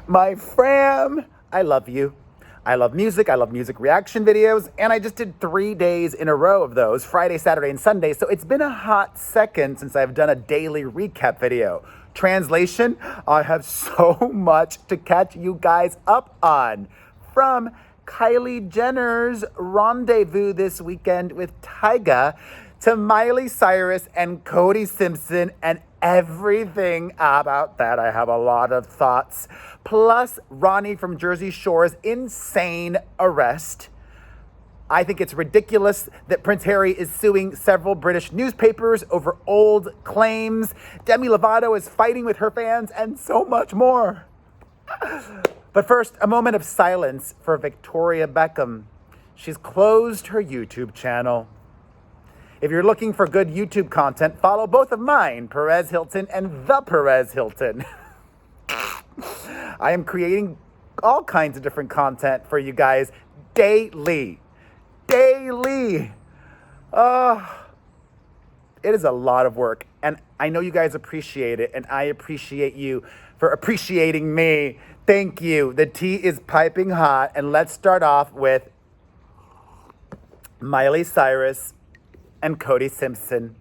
My fam, I love you. I love music reaction videos, and I just did 3 days in a row of those, Friday, Saturday, and Sunday, so it's been a hot second since I've done a daily recap video. Translation, I have so much to catch you guys up on. From Kylie Jenner's rendezvous this weekend with Tyga to Miley Cyrus and Cody Simpson and everything about that. I have a lot of thoughts. Plus, Ronnie from Jersey Shore's insane arrest. I think it's ridiculous that Prince Harry is suing several British newspapers over old claims. Demi Lovato is fighting with her fans and so much more. But first, a moment of silence for Victoria Beckham. She's closed her YouTube channel. If you're looking for good YouTube content, follow both of mine, Perez Hilton and The Perez Hilton. I am creating all kinds of different content for you guys daily. Daily. It is a lot of work, and I know you guys appreciate it, and I appreciate you for appreciating me. Thank you. The tea is piping hot, and let's start off with Miley Cyrus and Cody Simpson.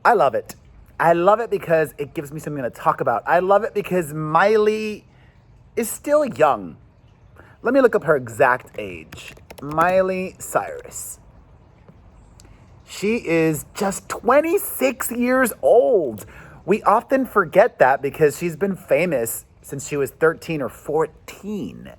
I love it. I love it because it gives me something to talk about. I love it because Miley is still young. Let me look up her exact age. Miley Cyrus. She is just 26 years old. We often forget that because she's been famous since she was 13 or 14.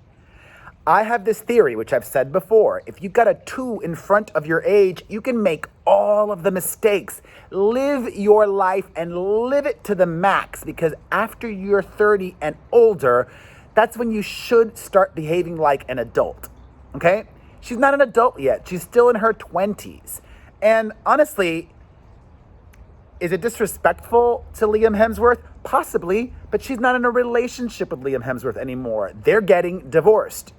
I have this theory, which I've said before. If you got a 2 in front of your age, you can make all of the mistakes. Live your life and live it to the max, because after you're 30 and older, that's when you should start behaving like an adult, okay? She's not an adult yet. She's still in her 20s. And honestly, is it disrespectful to Liam Hemsworth? Possibly, but she's not in a relationship with Liam Hemsworth anymore. They're getting divorced.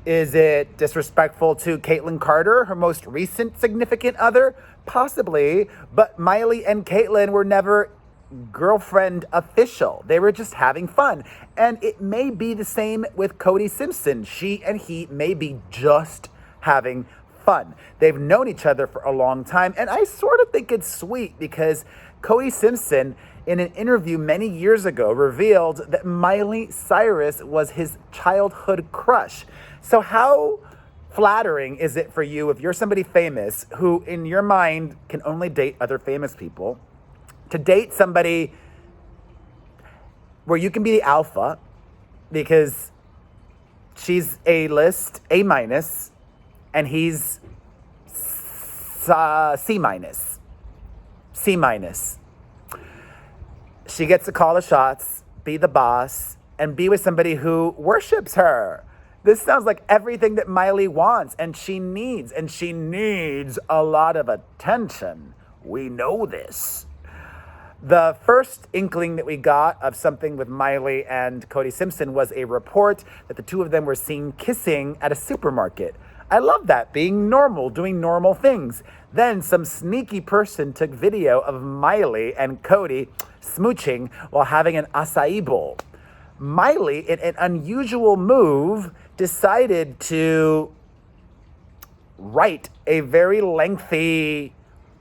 Is it disrespectful to Kaitlynn Carter, her most recent significant other? Possibly, but Miley and Kaitlynn were never girlfriend official. They were just having fun. And it may be the same with Cody Simpson. She and he may be just having fun. They've known each other for a long time, and I sort of think it's sweet because Cody Simpson, in an interview many years ago, revealed that Miley Cyrus was his childhood crush. So how flattering is it for you, if you're somebody famous who in your mind can only date other famous people, to date somebody where you can be the alpha because she's A-list, A-minus, and he's C-minus, C-minus. She gets to call the shots, be the boss, and be with somebody who worships her. This sounds like everything that Miley wants, and she needs a lot of attention. We know this. The first inkling that we got of something with Miley and Cody Simpson was a report that the two of them were seen kissing at a supermarket. I love that, being normal, doing normal things. Then some sneaky person took video of Miley and Cody smooching while having an acai bowl. Miley, in an unusual move, decided to write a very lengthy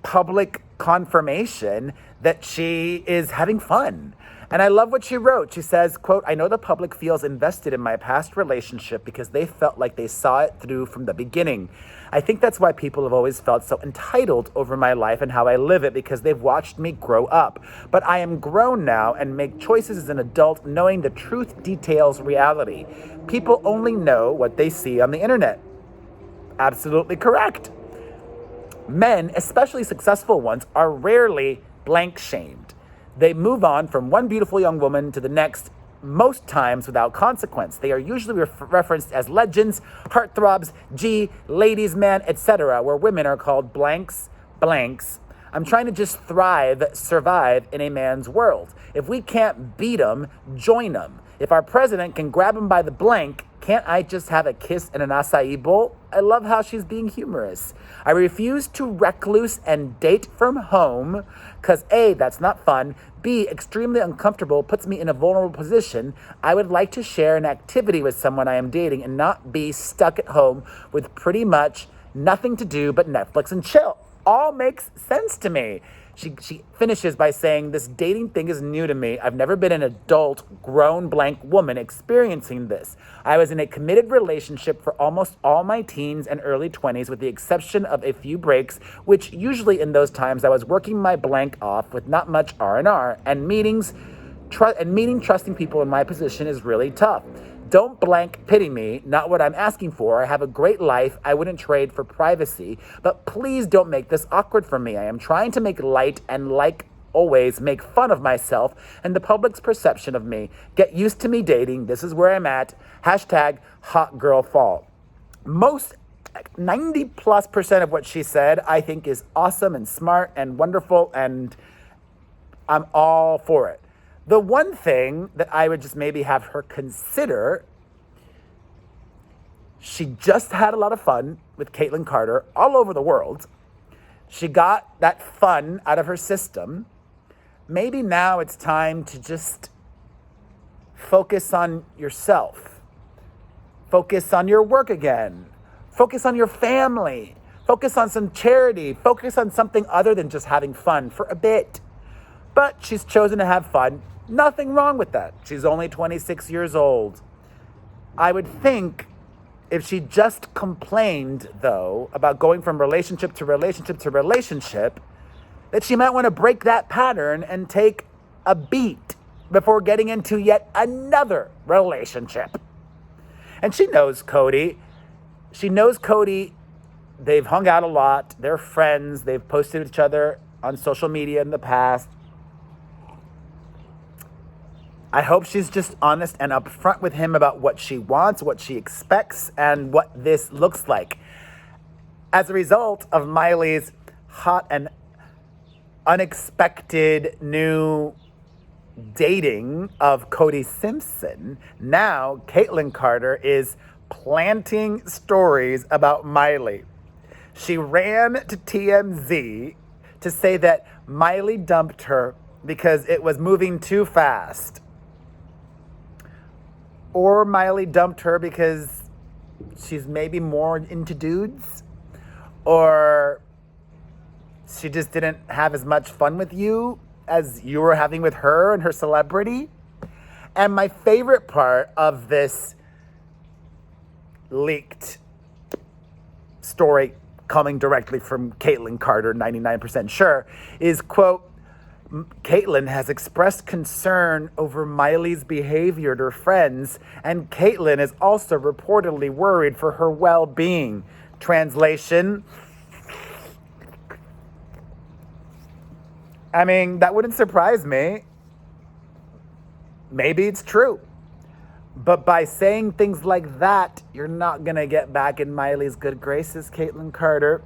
public confirmation that she is having fun. And I love what she wrote. She says, quote, "I know the public feels invested in my past relationship because they felt like they saw it through from the beginning. I think that's why people have always felt so entitled over my life and how I live it, because they've watched me grow up. But I am grown now and make choices as an adult, knowing the truth details reality. People only know what they see on the internet." Absolutely correct. Men, especially successful ones, are rarely blank shamed. They move on from one beautiful young woman to the next, most times without consequence. They are usually referenced as legends, heartthrobs, G, ladies' man, etc., where women are called blanks, blanks, I'm trying to just survive in a man's world. If we can't beat him, join him. If our president can grab him by the blank, can't I just have a kiss and an acai bowl? I love how she's being humorous. I refuse to recluse and date from home because A, that's not fun. B, extremely uncomfortable, puts me in a vulnerable position. I would like to share an activity with someone I am dating and not be stuck at home with pretty much nothing to do but Netflix and chill. All makes sense to me. She finishes by saying, this dating thing is new to me. I've never been an adult, grown blank woman experiencing this. I was in a committed relationship for almost all my teens and early 20s, with the exception of a few breaks, which usually in those times I was working my blank off with not much R&R, and meeting trusting people in my position is really tough. Don't blank pity me, not what I'm asking for. I have a great life. I wouldn't trade for privacy, but please don't make this awkward for me. I am trying to make light and, like always, make fun of myself and the public's perception of me. Get used to me dating. This is where I'm at. Hashtag hot girl fall. Most 90+% of what she said, I think, is awesome and smart and wonderful, and I'm all for it. The one thing that I would just maybe have her consider, she just had a lot of fun with Kaitlynn Carter all over the world. She got that fun out of her system. Maybe now it's time to just focus on yourself. Focus on your work again. Focus on your family. Focus on some charity. Focus on something other than just having fun for a bit. But she's chosen to have fun. Nothing wrong with that. She's only 26 years old. I would think if she just complained, though, about going from relationship to relationship to relationship, that she might want to break that pattern and take a beat before getting into yet another relationship. And she knows Cody. They've hung out a lot. They're friends. They've posted each other on social media in the past. I hope she's just honest and upfront with him about what she wants, what she expects, and what this looks like. As a result of Miley's hot and unexpected new dating of Cody Simpson, now Kaitlynn Carter is planting stories about Miley. She ran to TMZ to say that Miley dumped her because it was moving too fast. Or Miley dumped her because she's maybe more into dudes. Or she just didn't have as much fun with you as you were having with her and her celebrity. And my favorite part of this leaked story coming directly from Kaitlynn Carter, 99% sure, is, quote, Kaitlynn has expressed concern over Miley's behavior to her friends, and Kaitlynn is also reportedly worried for her well-being. Translation: I mean, that wouldn't surprise me. Maybe it's true. But by saying things like that, you're not going to get back in Miley's good graces, Kaitlynn Carter.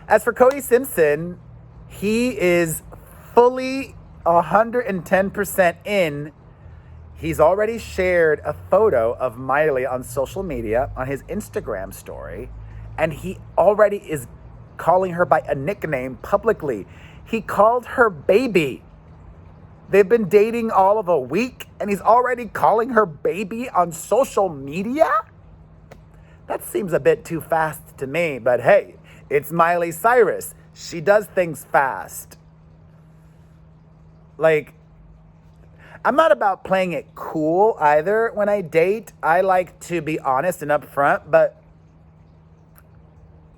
As for Cody Simpson, he is fully 110% in. He's already shared a photo of Miley on social media on his Instagram story, and he already is calling her by a nickname publicly. He called her baby. They've been dating all of a week, and he's already calling her baby on social media? That seems a bit too fast to me, but hey, it's Miley Cyrus. She does things fast. Like, I'm not about playing it cool either when I date. I like to be honest and upfront, but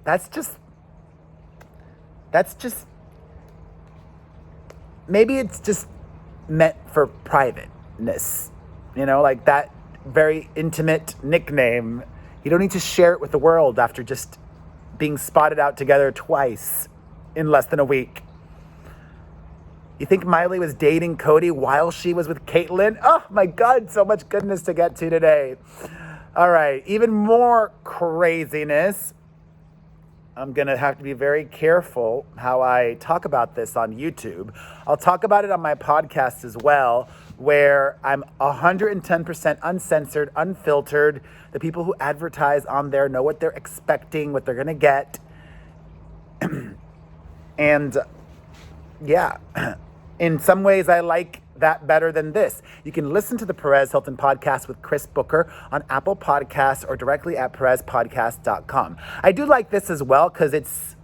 that's just, maybe it's just meant for privateness. You know, like that very intimate nickname. You don't need to share it with the world after just being spotted out together twice in less than a week. You think Miley was dating Cody while she was with Kaitlynn? Oh my God, so much goodness to get to today. All right, even more craziness. I'm going to have to be very careful how I talk about this on YouTube. I'll talk about it on my podcast as well, where I'm 110% uncensored, unfiltered. The people who advertise on there know what they're expecting, what they're going to get. And yeah, in some ways I like that better than this. You can listen to the Perez Hilton podcast with Chris Booker on Apple Podcasts or directly at perezpodcast.com. I do like this as well because it's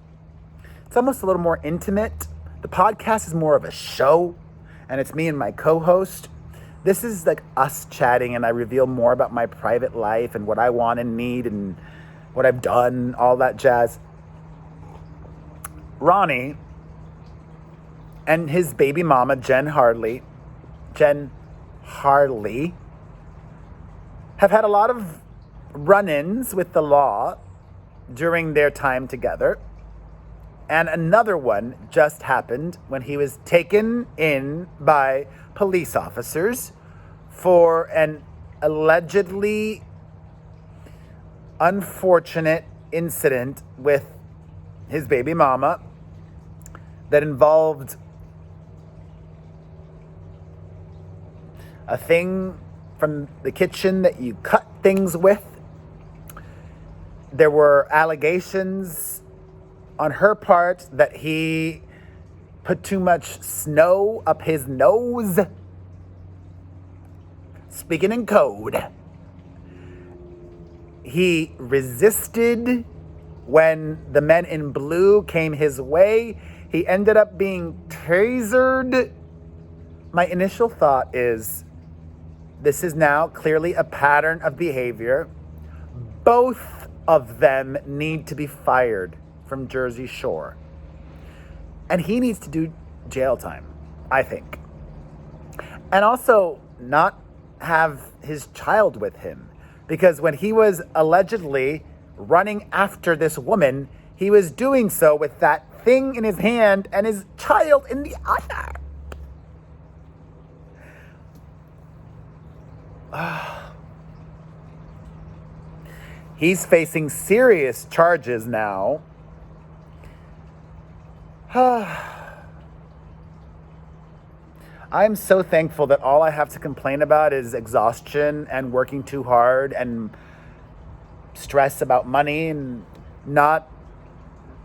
almost a little more intimate. The podcast is more of a show, and it's me and my co-host. This is like us chatting, and I reveal more about my private life and what I want and need and what I've done, all that jazz. Ronnie and his baby mama, Jen Harley, have had a lot of run-ins with the law during their time together. And another one just happened when he was taken in by police officers for an allegedly unfortunate incident with his baby mama that involved a thing from the kitchen that you cut things with. There were allegations on her part that he put too much snow up his nose. Speaking in code, he resisted when the men in blue came his way. He ended up being tasered. My initial thought is, this is now clearly a pattern of behavior. Both of them need to be fired from Jersey Shore. And he needs to do jail time, I think. And also not have his child with him. Because when he was allegedly running after this woman, he was doing so with that thing in his hand and his child in the other. He's facing serious charges now. I'm so thankful that all I have to complain about is exhaustion and working too hard and stress about money and not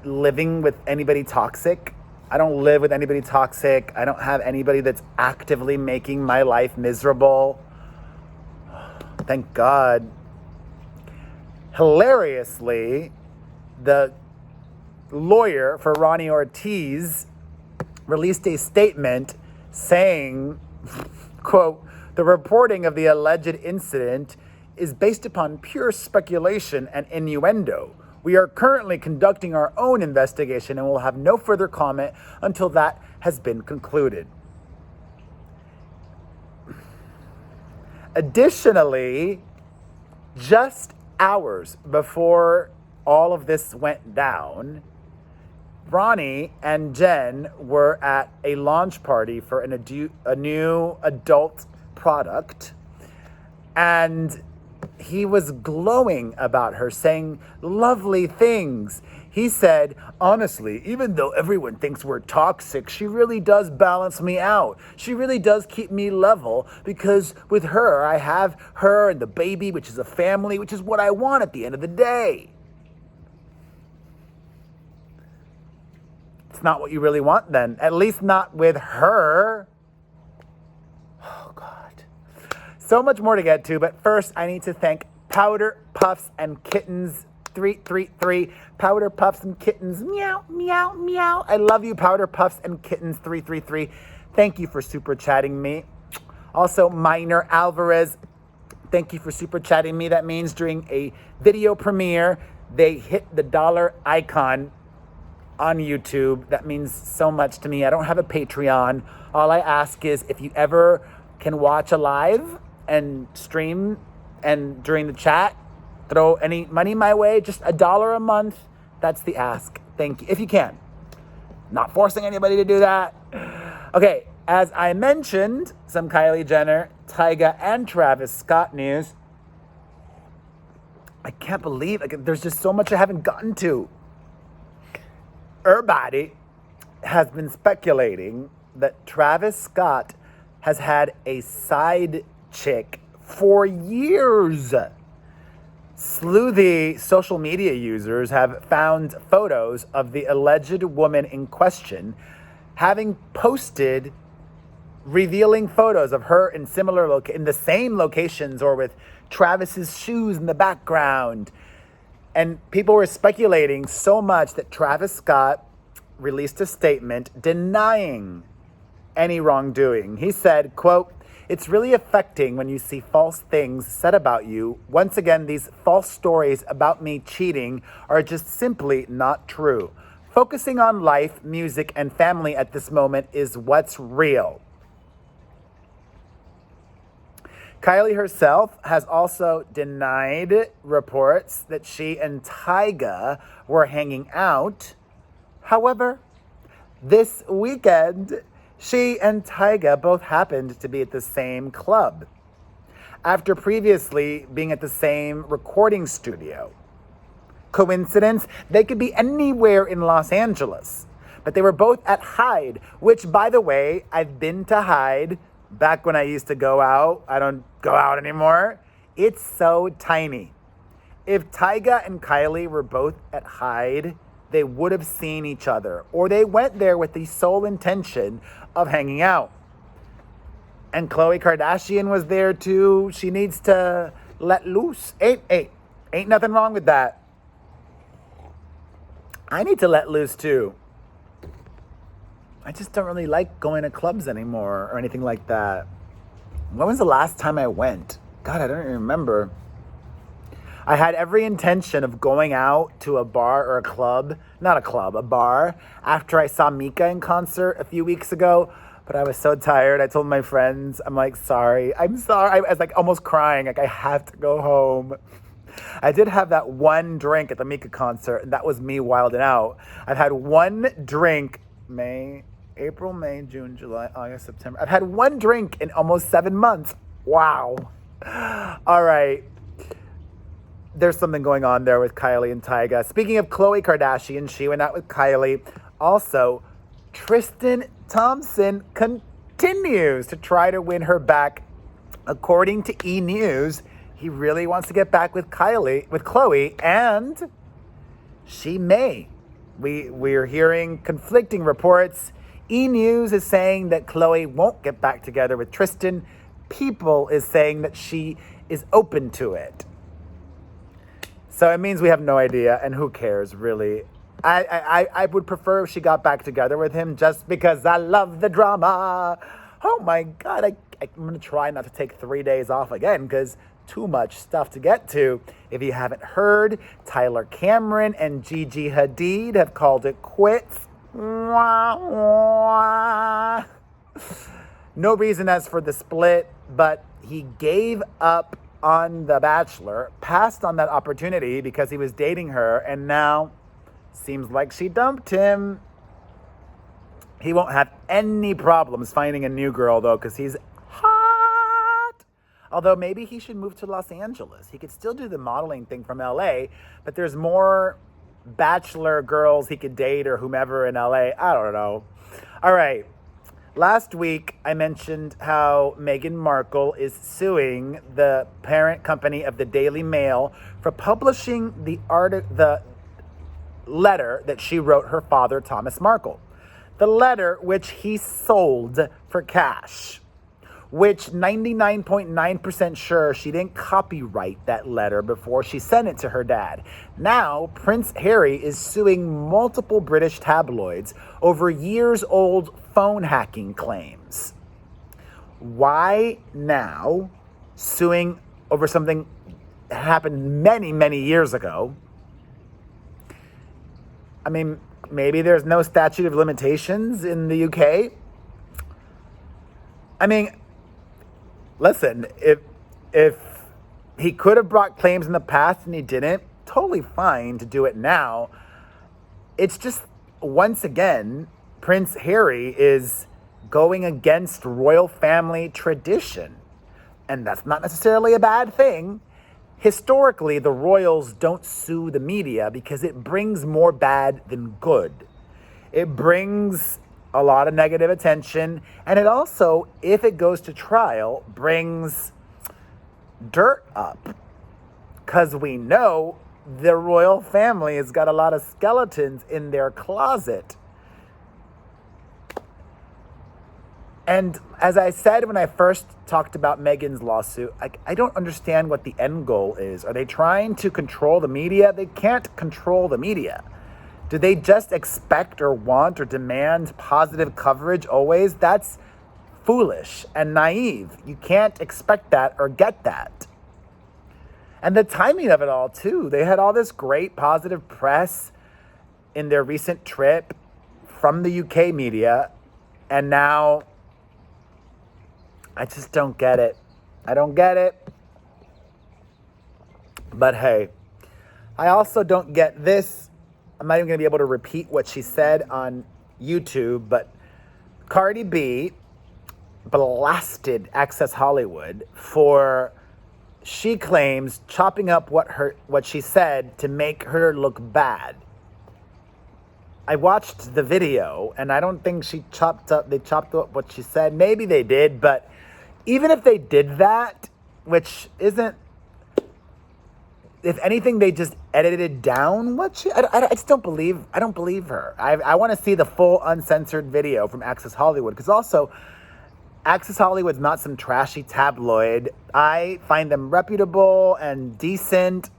living with anybody toxic. I don't live with anybody toxic. I don't have anybody that's actively making my life miserable. Thank God. Hilariously, the lawyer for Ronnie Ortiz released a statement saying, quote, "The reporting of the alleged incident is based upon pure speculation and innuendo. We are currently conducting our own investigation and will have no further comment until that has been concluded." Additionally, just hours before all of this went down, Ronnie and Jen were at a launch party for a new adult product, and he was glowing about her, saying lovely things. He said, "Honestly, even though everyone thinks we're toxic, she really does balance me out. She really does keep me level, because with her, I have her and the baby, which is a family, which is what I want at the end of the day." It's not what you really want then. At least not with her. Oh, God. So much more to get to, but first I need to thank Powder Puffs and Kittens 333. Powder Puffs and Kittens, meow, meow, meow. I love you, Powder Puffs and Kittens 333. Thank you for super chatting me. Also, Minor Alvarez, thank you for super chatting me. That means during a video premiere, they hit the dollar icon on YouTube. That means so much to me. I don't have a Patreon. All I ask is if you ever can watch a live and stream and during the chat, throw any money my way, just $1 a month. That's the ask. Thank you. If you can. Not forcing anybody to do that. Okay, as I mentioned, some Kylie Jenner, Tyga, and Travis Scott news. I can't believe, there's just so much I haven't gotten to. everybody has been speculating that Travis Scott has had a side chick for years. Sleuthy social media users have found photos of the alleged woman in question having posted revealing photos of her in in the same locations or with Travis's shoes in the background. And people were speculating so much that Travis Scott released a statement denying any wrongdoing. He said, quote, "It's really affecting when you see false things said about you. Once again, these false stories about me cheating are just simply not true. Focusing on life, music, and family at this moment is what's real." Kylie herself has also denied reports that she and Tyga were hanging out. However, this weekend, she and Tyga both happened to be at the same club after previously being at the same recording studio. Coincidence? They could be anywhere in Los Angeles, but they were both at Hyde, which, by the way, I've been to Hyde back when I used to go out. I don't go out anymore. It's so tiny. If Tyga and Kylie were both at Hyde, they would have seen each other, or they went there with the sole intention of hanging out. And Khloe Kardashian was there too. She needs to let loose. Ain't nothing wrong with that. I need to let loose too. I just don't really like going to clubs anymore or anything like that. When was the last time I went? God, I don't even remember. I had every intention of going out to a bar or a club, not a club, a bar, after I saw Mika in concert a few weeks ago, but I was so tired. I told my friends, I'm like, I'm sorry. I was like almost crying, like I have to go home. I did have that one drink at the Mika concert, and that was me wilding out. I've had one drink, April, May, June, July, August, September. I've had one drink in almost 7 months. Wow. All right. There's something going on there with Kylie and Tyga. Speaking of Khloe Kardashian, she went out with Kylie. Also, Tristan Thompson continues to try to win her back. According to E! News, he really wants to get back with Khloe, and she may. We're hearing conflicting reports. E! News is saying that Khloe won't get back together with Tristan. People is saying that she is open to it. So it means we have no idea, and who cares, really? I would prefer if she got back together with him just because I love the drama. Oh my God, I'm going to try not to take 3 days off again because too much stuff to get to. If you haven't heard, Tyler Cameron and Gigi Hadid have called it quits. No reason as for the split, but he gave up on The Bachelor, passed on that opportunity because he was dating her, and now seems like she dumped him. He won't have any problems finding a new girl, though, because he's hot. Although maybe he should move to Los Angeles. He could still do the modeling thing from LA, but there's more Bachelor girls he could date or whomever in LA. I don't know. All right. Last week, I mentioned how Meghan Markle is suing the parent company of the Daily Mail for publishing the letter that she wrote her father, Thomas Markle. The letter which he sold for cash, which 99.9% sure she didn't copyright that letter before she sent it to her dad. Now, Prince Harry is suing multiple British tabloids over years-old phone hacking claims. Why now suing over something that happened many, many years ago? I mean, maybe there's no statute of limitations in the UK. I mean, listen, if he could have brought claims in the past and he didn't, totally fine to do it now. It's just, once again, Prince Harry is going against royal family tradition. And that's not necessarily a bad thing. Historically, the royals don't sue the media because it brings more bad than good. It brings a lot of negative attention. And it also, if it goes to trial, brings dirt up. Because we know the royal family has got a lot of skeletons in their closet. And as I said when I first talked about Meghan's lawsuit, I don't understand what the end goal is. Are they trying to control the media? They can't control the media. Do they just expect or want or demand positive coverage always? That's foolish and naive. You can't expect that or get that. And the timing of it all, too. They had all this great positive press in their recent trip from the UK media, and now I just don't get it. I don't get it. But hey, I also don't get this. I'm not even going to be able to repeat what she said on YouTube, but Cardi B blasted Access Hollywood for, she claims, chopping up what she said to make her look bad. I watched the video, and I don't think they chopped up what she said. Maybe they did, but even if they did that, which isn't, if anything, they just edited down what she, I just don't believe her. I want to see the full uncensored video from Access Hollywood, because also, Access Hollywood's not some trashy tabloid. I find them reputable and decent.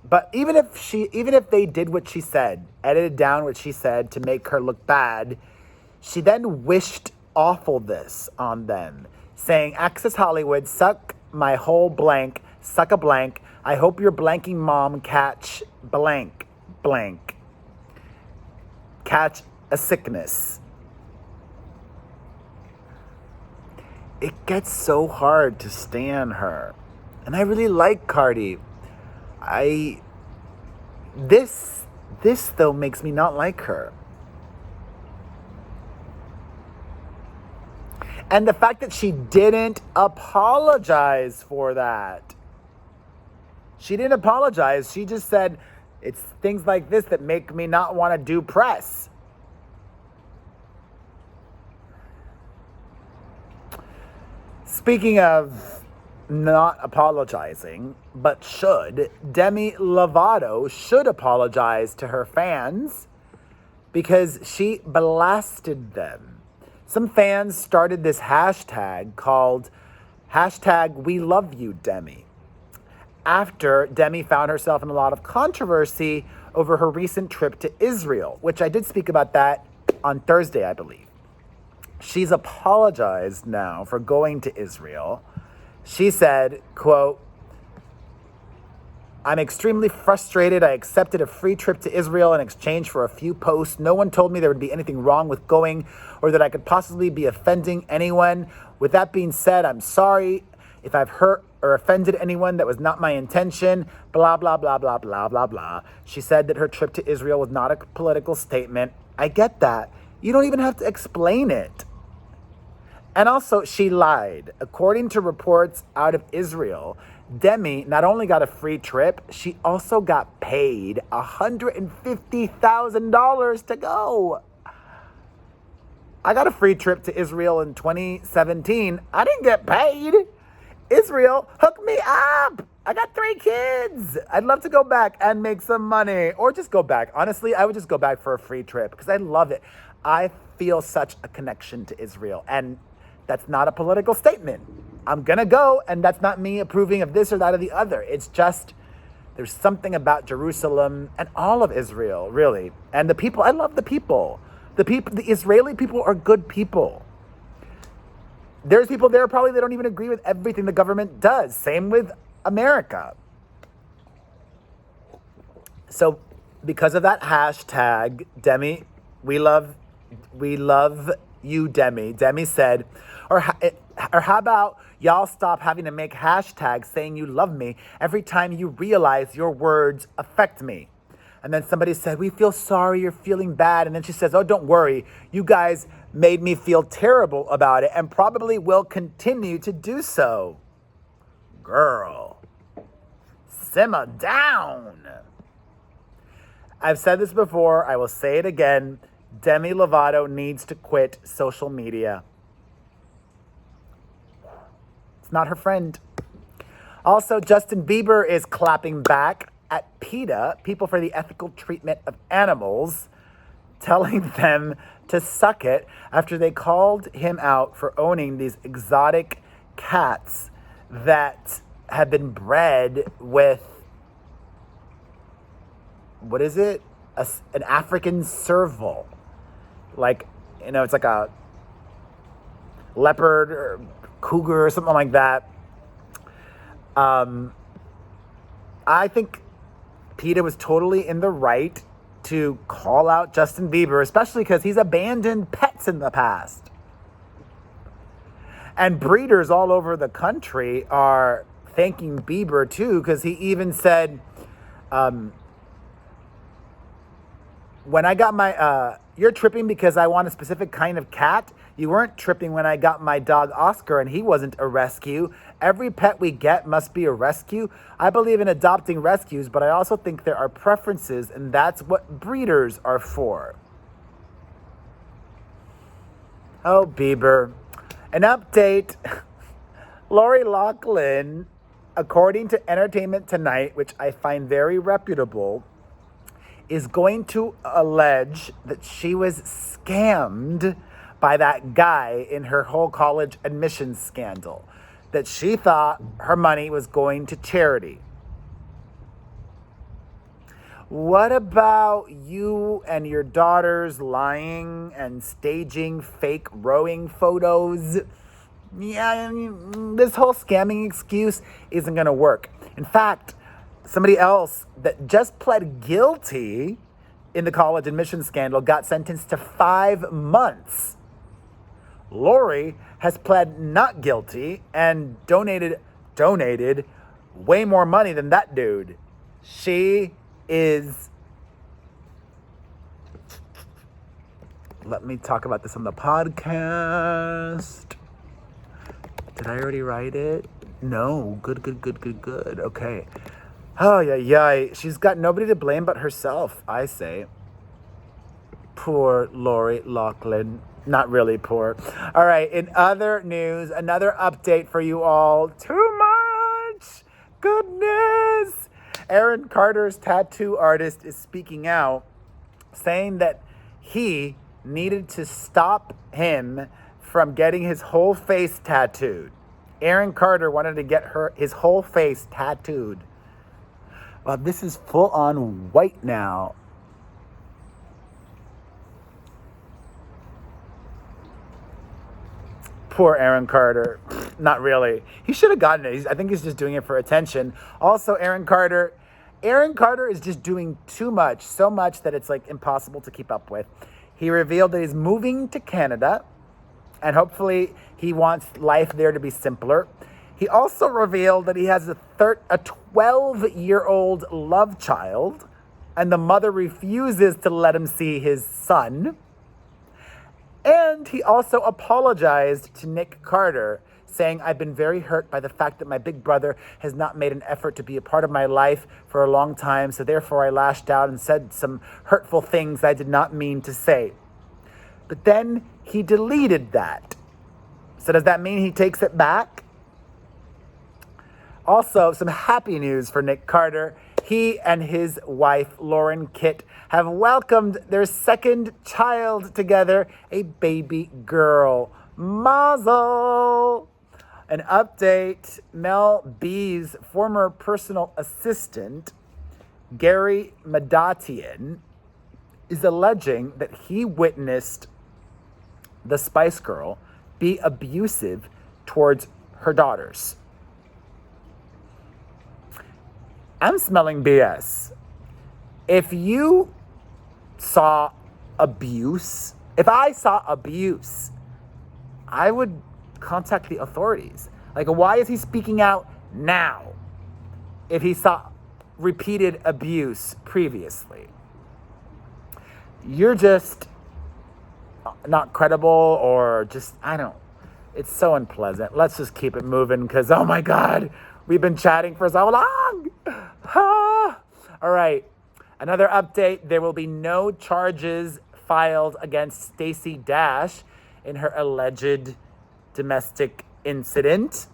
But even if they did what she said, edited down what she said to make her look bad, she then wished awfulness on them, saying, Access Hollywood, suck my whole blank, suck a blank. I hope your blanking mom catch blank, blank. Catch a sickness. It gets so hard to stan her. And I really like Cardi. This though makes me not like her. And the fact that she didn't apologize for that. She didn't apologize. She just said, it's things like this that make me not want to do press. Speaking of not apologizing, but should, Demi Lovato should apologize to her fans because she blasted them. Some fans started this hashtag called #WeLoveYouDemi after Demi found herself in a lot of controversy over her recent trip to Israel, which I did speak about that on Thursday, I believe. She's apologized now for going to Israel. She said, quote, I'm extremely frustrated. I accepted a free trip to Israel in exchange for a few posts. No one told me there would be anything wrong with going or that I could possibly be offending anyone. With that being said, I'm sorry if I've hurt or offended anyone. That was not my intention. Blah, blah, blah, blah, blah, blah, blah. She said that her trip to Israel was not a political statement. I get that. You don't even have to explain it. And also, she lied. According to reports out of Israel, Demi not only got a free trip, she also got paid $150,000 to go. I got a free trip to Israel in 2017. I didn't get paid. Israel, hook me up. I got 3 kids. I'd love to go back and make some money, or just go back. Honestly, I would just go back for a free trip because I love it. I feel such a connection to Israel, and that's not a political statement. I'm going to go, and that's not me approving of this or that or the other. It's just, there's something about Jerusalem and all of Israel, really. And the people, I love the people. The Israeli people are good people. There's people there probably that don't even agree with everything the government does. Same with America. So because of that hashtag, Demi, we love you, Demi. Demi said, or how about y'all stop having to make hashtags saying you love me every time you realize your words affect me. And then somebody said, we feel sorry you're feeling bad. And then she says, oh, don't worry. You guys made me feel terrible about it and probably will continue to do so. Girl, simmer down. I've said this before. I will say it again. Demi Lovato needs to quit social media. It's not her friend. Also, Justin Bieber is clapping back at PETA, People for the Ethical Treatment of Animals, telling them to suck it after they called him out for owning these exotic cats that have been bred with, what is it? An African serval. Like, you know, it's like a leopard or cougar or something like that. I think PETA was totally in the right to call out Justin Bieber, especially because he's abandoned pets in the past. And breeders all over the country are thanking Bieber too, because he even said, when I got my, you're tripping because I want a specific kind of cat. You weren't tripping when I got my dog Oscar and he wasn't a rescue. Every pet we get must be a rescue. I believe in adopting rescues, but I also think there are preferences, and that's what breeders are for. Oh, Bieber. An update. Lori Loughlin, according to Entertainment Tonight, which I find very reputable, is going to allege that she was scammed by that guy in her whole college admissions scandal, that she thought her money was going to charity. What about you and your daughters lying and staging fake rowing photos? Yeah, this whole scamming excuse isn't going to work. In fact, somebody else that just pled guilty in the college admissions scandal got sentenced to 5 months. Lori has pled not guilty and donated way more money than that dude. She is... Let me talk about this on the podcast. Did I already write it? No. Good. Okay. Oh, yeah. She's got nobody to blame but herself, I say. Poor Lori Loughlin. Not really poor. All right, in other news, another update for you all. Too much! Goodness! Aaron Carter's tattoo artist is speaking out, saying that he needed to stop him from getting his whole face tattooed. Aaron Carter wanted to get his whole face tattooed. Well, this is full on white now. Poor Aaron Carter. Not really. He should have gotten it. I think he's just doing it for attention. Also, Aaron Carter is just doing too much, so much that it's like impossible to keep up with. He revealed that he's moving to Canada, and hopefully he wants life there to be simpler. He also revealed that he has a 12-year-old love child, and the mother refuses to let him see his son. And he also apologized to Nick Carter, saying, I've been very hurt by the fact that my big brother has not made an effort to be a part of my life for a long time, so therefore I lashed out and said some hurtful things I did not mean to say. But then he deleted that. So does that mean he takes it back? Also, some happy news for Nick Carter. He and his wife, Lauren Kitt, have welcomed their second child together, a baby girl. Mazel! An update, Mel B's former personal assistant, Gary Madatian, is alleging that he witnessed the Spice Girl be abusive towards her daughters. I'm smelling BS. If you saw abuse, if I saw abuse, I would contact the authorities. Like, why is he speaking out now if he saw repeated abuse previously? You're just not credible, or just, it's so unpleasant. Let's just keep it moving because, oh my God, we've been chatting for so long. All right. Another update. There will be no charges filed against Stacey Dash in her alleged domestic incident.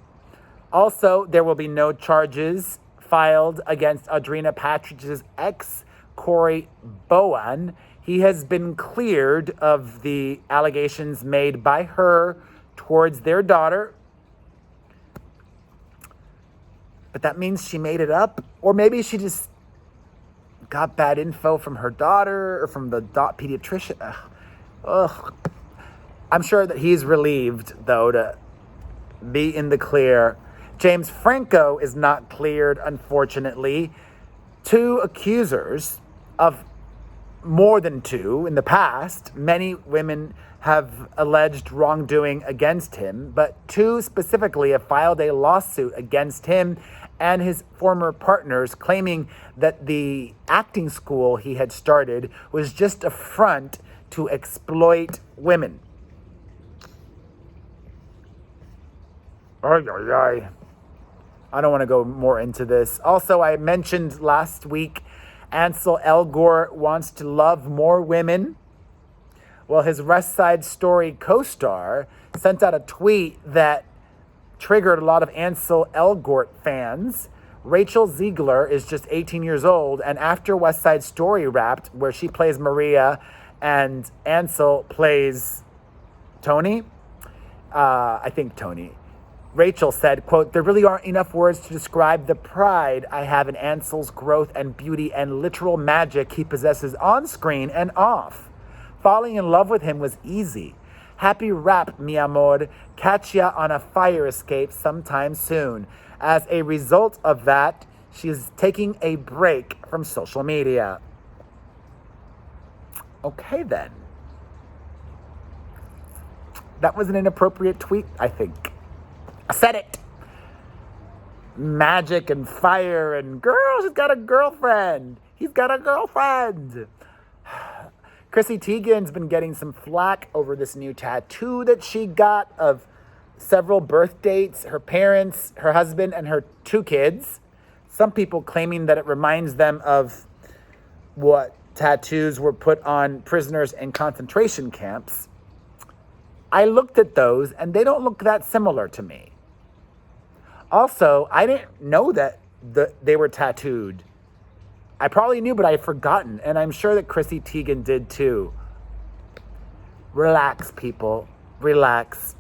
Also, there will be no charges filed against Audrina Patridge's ex, Corey Bowen. He has been cleared of the allegations made by her towards their daughter. But that means she made it up. Or maybe she just got bad info from her daughter or from the pediatrician. Ugh. I'm sure that he's relieved, though, to be in the clear. James Franco is not cleared, unfortunately. 2 accusers of more than 2 in the past. Many women have alleged wrongdoing against him, but 2 specifically have filed a lawsuit against him and his former partners, claiming that the acting school he had started was just a front to exploit women. Ay, ay, ay. I don't want to go more into this. Also, I mentioned last week, Ansel Elgort wants to love more women. Well, his West Side Story co-star sent out a tweet that triggered a lot of Ansel Elgort fans. Rachel Ziegler is just 18 years old, and after West Side Story wrapped, where she plays Maria and Ansel plays Tony, I think Tony, Rachel said, quote, "There really aren't enough words to describe the pride I have in Ansel's growth and beauty and literal magic he possesses on screen and off. Falling in love with him was easy. Happy rap, mi amor. Catch ya on a fire escape sometime soon." As a result of that, she's taking a break from social media. Okay, then. That was an inappropriate tweet, I think. I said it. Magic and fire and girls, he's got a girlfriend. He's got a girlfriend. Chrissy Teigen's been getting some flack over this new tattoo that she got of several birth dates, her parents, her husband, and her 2 kids. Some people claiming that it reminds them of what tattoos were put on prisoners in concentration camps. I looked at those, and they don't look that similar to me. Also, I didn't know that they were tattooed. I probably knew, but I had forgotten, and I'm sure that Chrissy Teigen did too. Relax, people. Relax.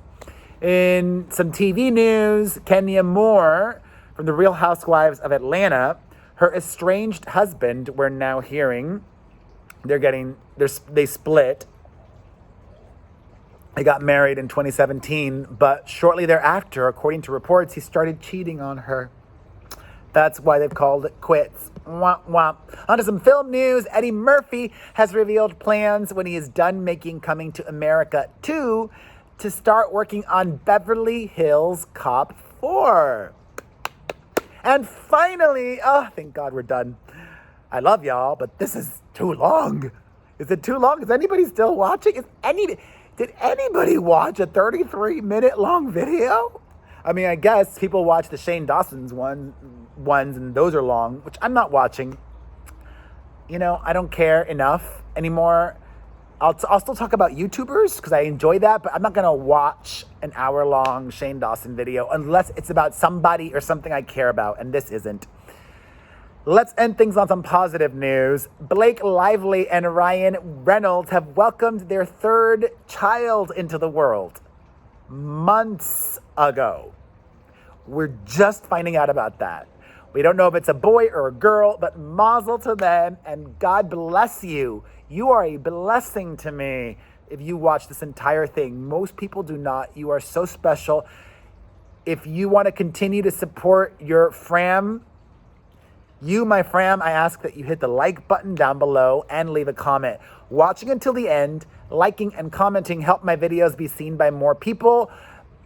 In some TV news, Kenya Moore from The Real Housewives of Atlanta, her estranged husband, we're now hearing, they split. They got married in 2017, but shortly thereafter, according to reports, he started cheating on her. That's why they've called it quits. Womp womp. On to some film news. Eddie Murphy has revealed plans when he is done making Coming to America 2 to start working on Beverly Hills Cop 4. And finally, thank God we're done. I love y'all, but this is too long. Is it too long? Is anybody still watching? Did anybody watch a 33-minute long video? I mean, I guess people watch the Shane Dawson's ones, and those are long, which I'm not watching. You know, I don't care enough anymore. I'll still talk about YouTubers because I enjoy that, but I'm not going to watch an hour-long Shane Dawson video unless it's about somebody or something I care about, and this isn't. Let's end things on some positive news. Blake Lively and Ryan Reynolds have welcomed their 3rd child into the world months ago. We're just finding out about that. We don't know if it's a boy or a girl, but mazel to them, and God bless you. You are a blessing to me if you watch this entire thing. Most people do not. You are so special. If you want to continue to support your fram, my fram, I ask that you hit the like button down below and leave a comment. Watching until the end, liking and commenting help my videos be seen by more people.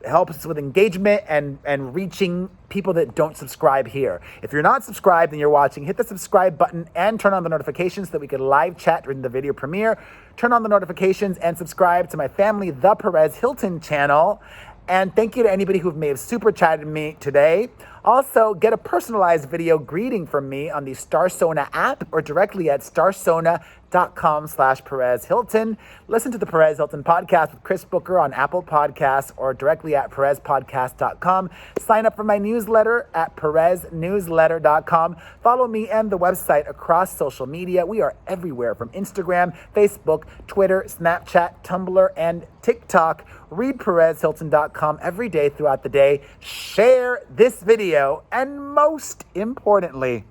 It helps with engagement and reaching people that don't subscribe here. If you're not subscribed and you're watching, hit the subscribe button and turn on the notifications so that we can live chat during the video premiere. Turn on the notifications and subscribe to my family, the Perez Hilton channel. And thank you to anybody who may have super chatted me today. Also, get a personalized video greeting from me on the Starsona app or directly at starsona.com. patreon.com/Perez Hilton. Listen to the Perez Hilton podcast with Chris Booker on Apple Podcasts or directly at perezpodcast.com. Sign up for my newsletter at pereznewsletter.com. Follow me and the website across social media. We are everywhere from Instagram, Facebook, Twitter, Snapchat, Tumblr, and TikTok. Read perezhilton.com every day throughout the day. Share this video, and most importantly,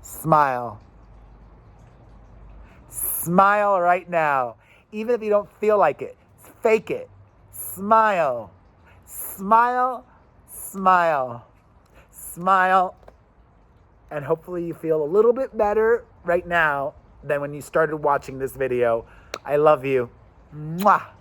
smile. Smile right now. Even if you don't feel like it, fake it. Smile. Smile. Smile. Smile. And hopefully you feel a little bit better right now than when you started watching this video. I love you. Mwah.